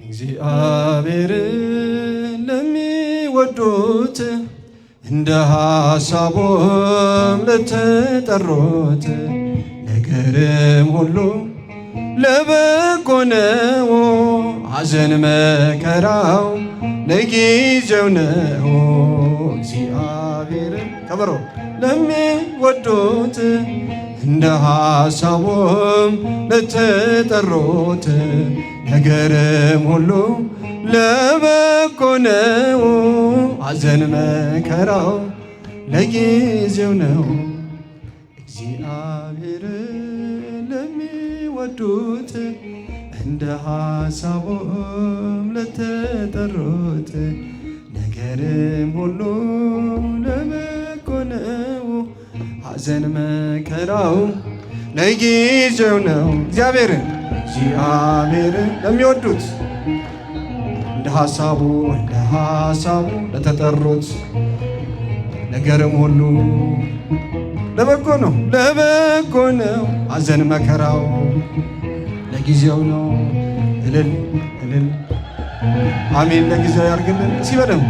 እግዚአብሔርን ለሚወዱት እንደ ሐሳቡም ለተጠሩት ነገርም ሁሉ ለበጎ ነው። ሐዘን መከራው ለጊዜው ነው። እግዚአብሔርን ከበሮ ለሚወዱት እንደ ሐሳቡም ለተጠሩት ነገርም ሁሉ ለበጎ ነው። ሐዘን መከራው ለጊዜው ነው። እግዚአብሔርን ለሚወዱት እንደ ሐሳቡም ለተጠሩት ነገርም ሁሉ ለበጎ ነው። ሐዘን መከራው ለጊዜው ነው። እግዚአብሔርን ለሚወዱት እንደ ሐሳቡ ለተጠሩት ነገርም ሁሉ ለበጎ ነው። ሐዘን መከራው ለጊዜው ነው። እልል እልል አሜን። ለጊዜው ያርግልን። ሲበደም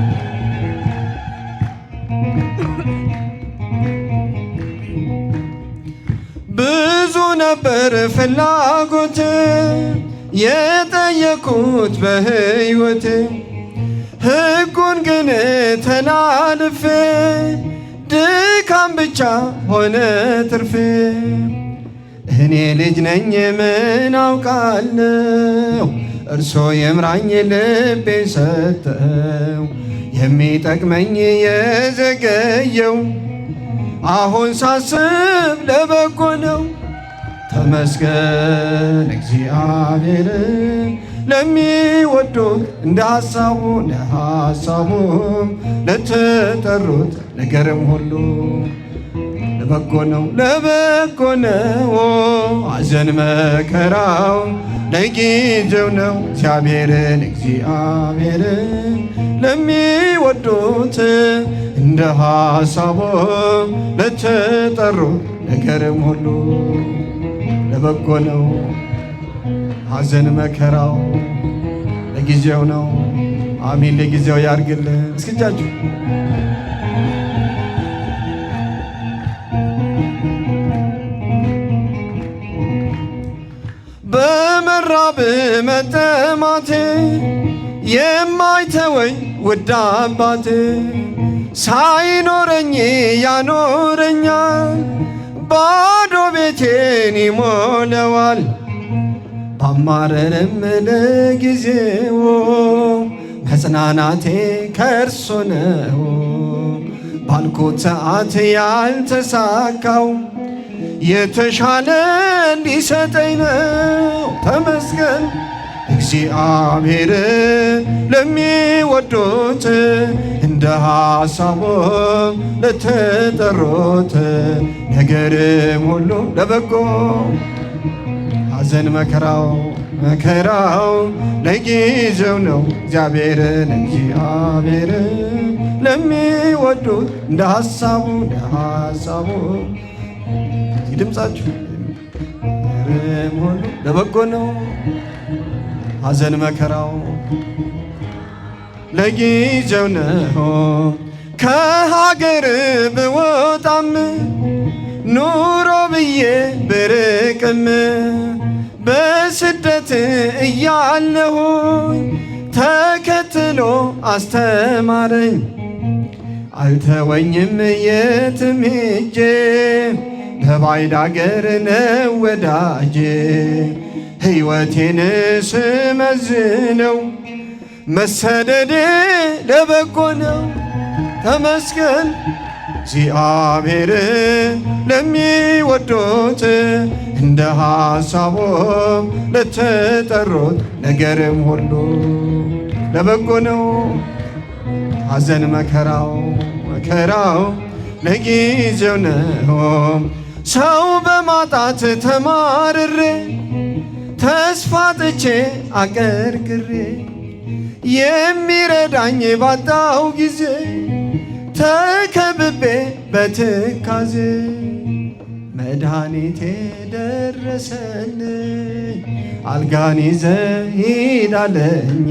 ብዙ ነበር ፍላጎት የጠየኩት በሕይወት ሕጉን ግን ተላልፌ ድካም ብቻ ሆነ ትርፌ። እኔ ልጅ ነኝ ምን አውቃለሁ፣ እርሶ የምራኝ ልቤ ሰጠው። የሚጠቅመኝ የዘገየው አሁን ሳስብ ለበጎ ነው። ተመስገን እግዚአብሔርን ለሚወዱት እንደ ሐሳቡም ለተጠሩት ነገርም ሁሉ ለበጎ ነው። ሐዘን መከራው ለጊዜው ነው። እግዚአብሔርን ለሚወዱት እንደ ሐሳቡም ለተጠሩት ነገርም ሁሉ ለበጎ ነው። ሐዘን መከራው ለጊዜው ነው። አሜን። ለጊዜው ያርግልን። እስኪጃችሁ በመራብ መጠማቴ የማይተወኝ ውድ አባቴ ሳይኖረኝ ያኖረኛል፣ ባዶ ቤቴን ይሞላዋል። ባማረርም ለጊዜው መጽናናቴ ከእርሱ ነው። ባልኩት ሰዓት ያልተሳካው የተሻለ እንዲሰጠኝ ነው። ተመስገን እግዚአብሔርን ለሚወዱት እንደ ሐሳቡም ለተጠሩት ነገርም ሁሉ ለበጎ። ሐዘን መከራው ለጊዜው ነው። እግዚአብሔርን ለሚወዱት እንደ ሐሳቡ ድምፃችሁ ሁሉ ለበጎ ነው። ሐዘን መከራው ለጊዜው ነው። ከሀገር ብወጣም ኑሮ ብዬ ብርቅም በስደት እያለሁኝ ተከትሎ አስተማረኝ። አልተወኝም የትም ሄጄ በባዕድ አገር ነው ወዳጄ። ሕይወቴን ስመዝነው መሰደዴ ለበጎ ነው። ተመስገን እግዚአብሔርን ለሚወዱት እንደ ሐሳቡም ለተጠሩት ነገርም ሁሉ ለበጎ ነው። ሐዘን መከራው ለጊዜው ነው። ሰው በማጣት ተማርሬ ተስፋ ጥቼ አቀርቅሬ የሚረዳኝ ባጣው ጊዜ ተከብቤ በትካዜ መድኃኒቴ ደረሰልኝ። አልጋን ይዘህ ሂድ አለኝ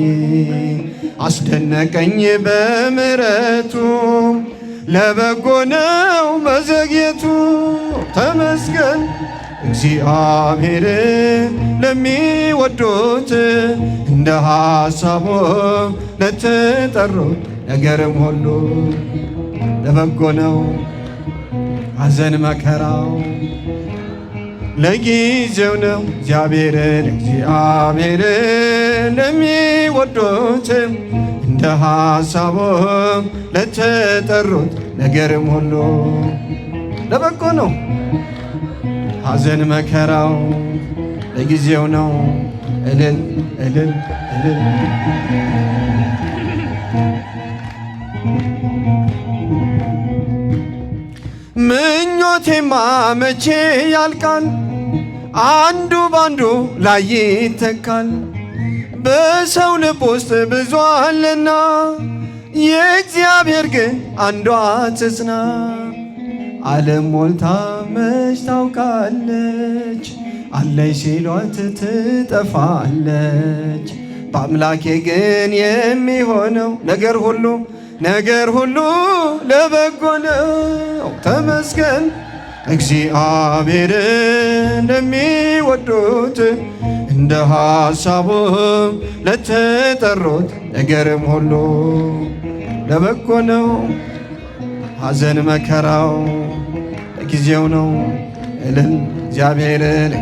አስደነቀኝ በምሕረቱ ለበጎ ነው መዘግየቱ። ተመስገን እግዚአብሔር ለሚወዱት እንደ ሐሳቡ ለተጠሩት ነገርም ሁሉ ለበጎ ነው። ሐዘን መከራው ለጊዜው ነው። እግዚአብሔርን ለሚወዱት እንደ ሐሳቡ ለተጠሩት ነገርም ሁሉ ለበጎ ነው። ሐዘን መከራው ለጊዜው ነው። እልል እልል እልል ምኞቴማ መቼ ያልቃል? አንዱ ባንዱ ላይ ይተካል። በሰው ልብ ውስጥ ብዙ አለና የእግዚአብሔር ግን አንዷ ትጽና። ዓለም ሞልታ መች ታውቃለች? አለች ሲሏት ትጠፋለች። በአምላኬ ግን የሚሆነው ነገር ሁሉ ለበጎ ነው። ተመስገን እግዚአብሔርን ለሚወዱት እንደ ሐሳቡ ለተጠሩት ነገርም ሁሉ ለበጎ ነው። ሐዘን መከራው ለጊዜው ነው። እልል እግዚአብሔርን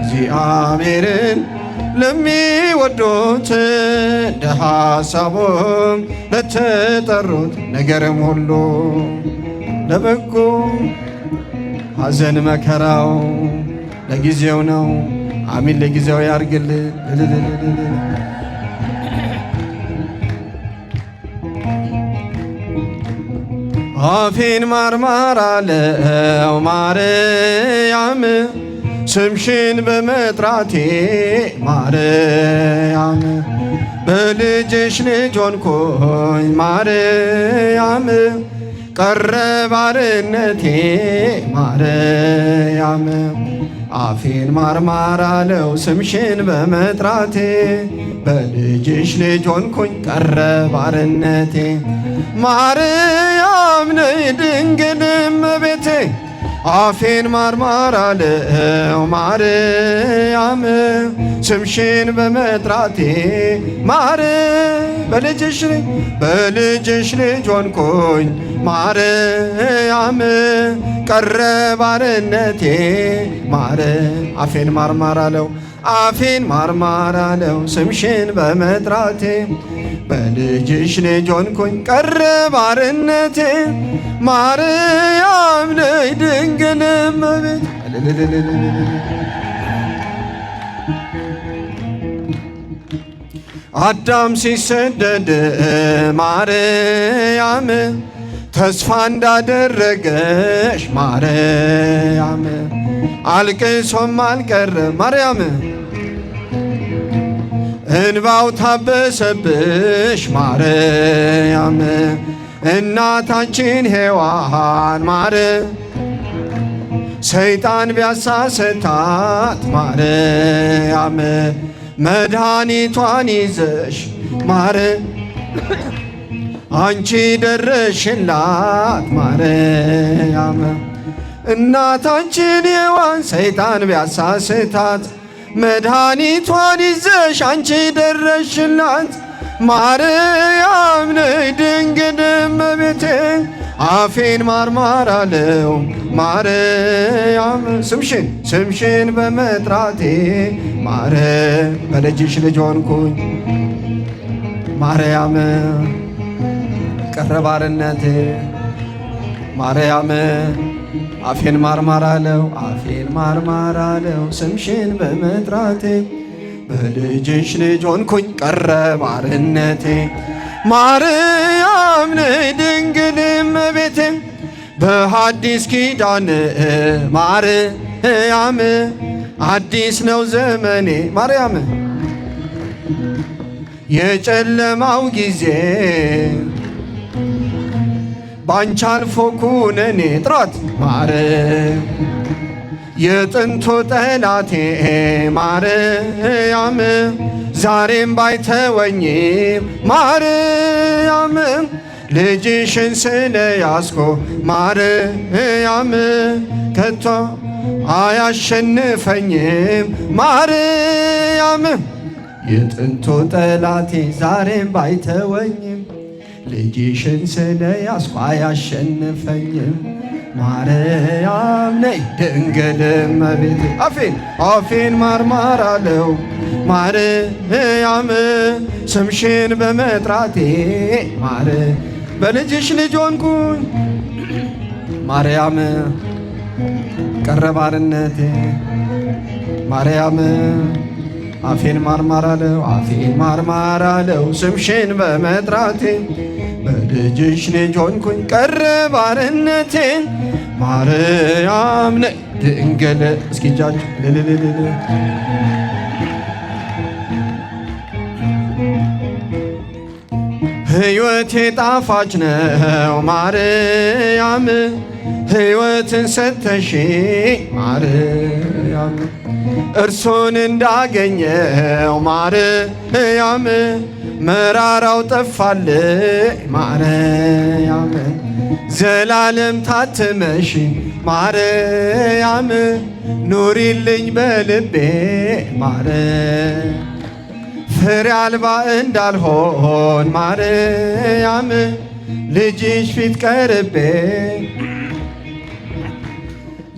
ለሚወዱት እንደ ሐሳቡ ለተጠሩት ነገርም ሁሉ ለበጎ። ሐዘን መከራው ለጊዜው ነው። አሚን ለጊዜው ያርግልን። አፌን ማርማር አለው ማርያም ስምሽን በመጥራቴ ማርያም በልጅሽ ልጅ ሆንኩኝ ማርያም ቀረ ባርነቴ ማርያም አፌን ማርማር አለው ስምሽን በመጥራቴ በልጅሽ ልጅ ሆንኩኝ ቀረ ባርነቴ ማርያም ነይ ድንግል እመቤቴ አፌን ማርማር አለው ማርያም ስምሽን በመጥራቴ በልጅሽ ልጅ ሆንኩኝ ማርያም ቀረ ባርነቴ አፌን ማርማር አለው ስምሽን በመጥራቴ በልጅሽ ልጅ ሆንኩኝ ቀረ ባርነቴ ማርያም ነይ ድንግል እመቤቴ። አዳም ሲሰደድ ማርያም ተስፋ እንዳደረገሽ ማርያም አልቅሶም አልቀረ ማርያም እንባው ታበሰብሽ ማርያም እናታችን ሔዋን ሰይጣን ቢያሳስታት ማርያም መድኃኒቷን ይዘሽ አንቺ ደረሽላት ማርያም እናታችን ሔዋን ሰይጣን ቢያሳስታት መድኃኒቷን ይዘሽ አንቺ ደረሽላት ማርያም ነይ ድንግል እመቤቴ አፌን ማርማር አለው ማርያም ስምሽን በመጥራቴ በልጅሽ ልጅ ሆንኩኝ ማርያም ቀረ ባርነቴ ማርያም አፌን ማርማር አለው ስምሽን በመጥራቴ በልጅሽ ልጅ ሆንኩኝ ቀረ ባርነቴ ማርያም ነይ ድንግል እመቤቴ በሐዲስ ኪዳን ማርያም አዲስ ነው ዘመኔ ማርያም የጨለማው ጊዜ ባንቺ አልፎ ኩነኔ ጥራት የጥንቱ ጠላቴ ማርያም ዛሬም ባይተወኝም ማርያም ልጅሽን ስለያዝኩ ማርያም ከቶ አያሸንፈኝም ማርያም የጥንቱ ጠላቴ ዛሬም ባይተወኝም ልጅሽን ስለያዝኩ አያሸንፈኝም ማርያም ነይ ድንግል እመቤቴ አፌን ማርማር አለው ማርያም ስምሽን በመጥራቴ በልጅሽ ልጅ ሆንኩኝ ማርያም ቀረ ባርነቴ ማርያም አፌን ማርማር አለው ስምሽን በመጥራቴ በልጅሽ ልጅ ሆንኩኝ ቀረ ባርነቴ ማርያም ነይ ድንግል እስኪ እጃችሁ ሕይወቴ ጣፋጭ ነው ማርያም ሕይወትን ሰተሽ ማርያም እርሱን እንዳገኘው ማርያም መራራው ጠፋል ማርያም ዘላለም ታትመሽ ማርያም ኑሪልኝ በልቤ ማርያም ፍሬ አልባ እንዳልሆን ማርያም ልጅሽ ፊት ቀርቤ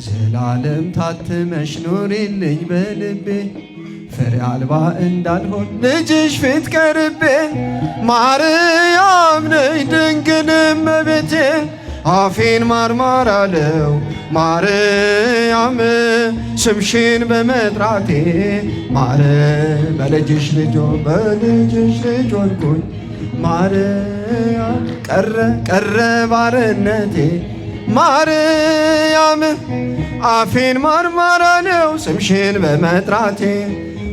ዘላለም ታትመሽ ኑሪልኝ በልቤ ፍሬ አልባ እንዳልሆን ልጅሽ ፊት ቀርቤ ማርያም ነይ ድንግል እመቤቴ አፌን ማርማር አለው ማርያም ስምሽን በመጥራቴ በልጅሽ ልጅ ሆንኩኝ ማርያም ቀረ ባርነቴ ማርያም አፌን ማርማር አለው ስምሽን በመጥራቴ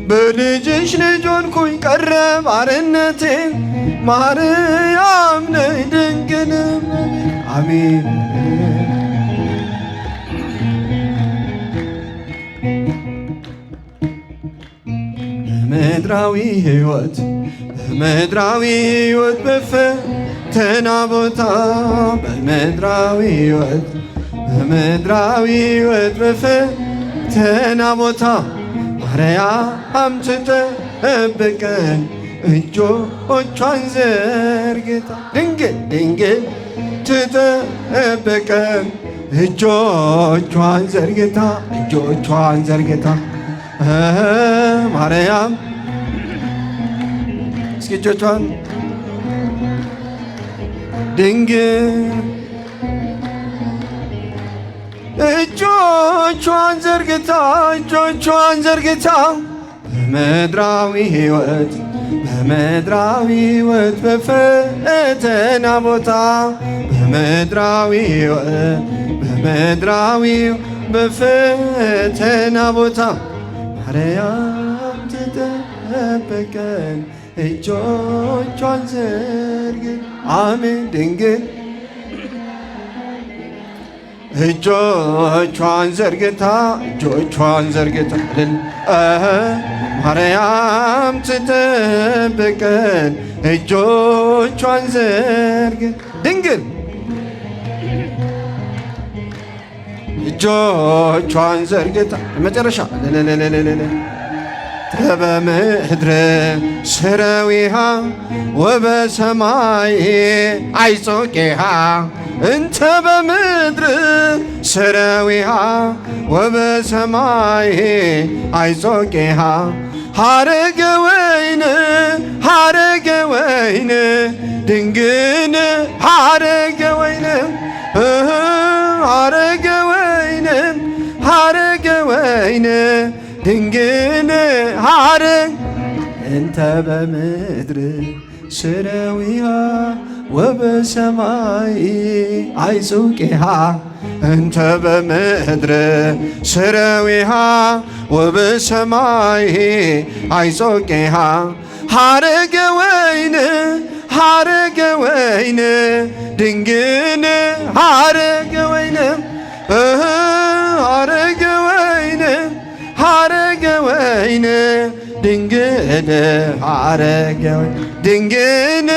በልጅሽ ልጅ ሆንኩኝ ቀረ ባርነቴ ማርያም ነይ ድንግል አሜን በምድራዊ ሕይወት በፈተና ቦታ በምድራዊ ሕይወት በፈተና ቦታ ማርያም ትጠብቀን እጆቿን ዘርግታ ድንግል ትጠብቀን እጆቿን ዘርግታ ማርያም እስኪ እጆቿን ድንግል እጆቿን ዘርግታ በምድራዊ ሕይወት በፈተና ቦታ በምድራዊ በፈተና ቦታ ማርያም ትጠብቀን እጆቿን ዘርግታ አሜን ድንግል እጆቿን ዘርግታ ማርያም ትጠብቀን እጆቿን ዘርግታ ድንግል እጆቿን ዘርግታ መጨረሻ በምድር ስረዊሃ ወበሰማይ አይጾቄሃ እንተ በምድር ስረዊሃ ወበሰማይ አይጾቄሃ ሐረገ ወይን ድንግል ሐረገ ወይን ድንግል ሐረግ እንተ በምድር ስረዊሃ ወበሰማይ አይጹቄሃ እንተ በምድር ስረዊሃ ወበሰማይ አይጾቄሃ ሐረገ ወይን ድንግል ሐረገ ወይን ወይን ድንግል ሐረገ ወይን ድንግል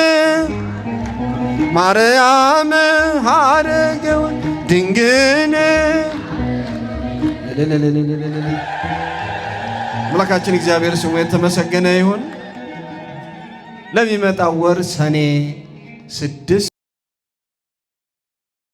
ማርያም ሐረገ ወይን ድንግል አምላካችን እግዚአብሔር ስሙ የተመሰገነ ይሁን። ለሚመጣው ወር ሰኔ 6